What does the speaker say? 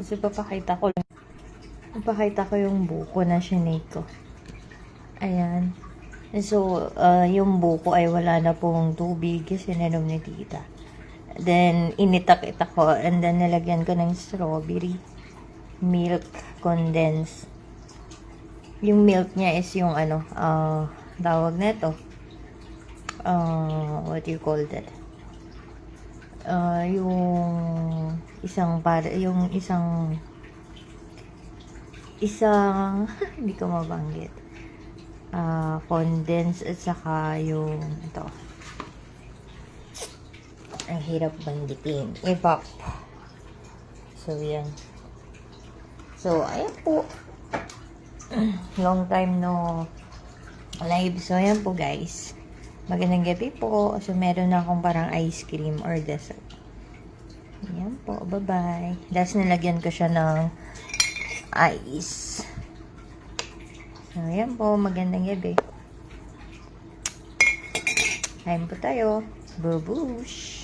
Kasi papakita ko lang. Papakita ko yung buko na shinake ko. Ayan. So, yung buko ay wala na pong tubig kasi ninom ni tita. Then, initak-itak ko and then nilagyan ko ng strawberry milk condensed. Yung milk niya is yung ano, tawag na ito. What do you call that? Yung isang hindi ko mabanggit. Condensed at saka yung ito. Ang hirap banditin. Ipop. So, yan. So, ayan po. Long time no live. So, ayan po guys. Magandang gabi po. So, meron na akong parang ice cream or dessert. Ayan po. Bye-bye. Last nilagyan ko siya ng ice. So, ayan po. Magandang gabi. Kain po tayo. Babush!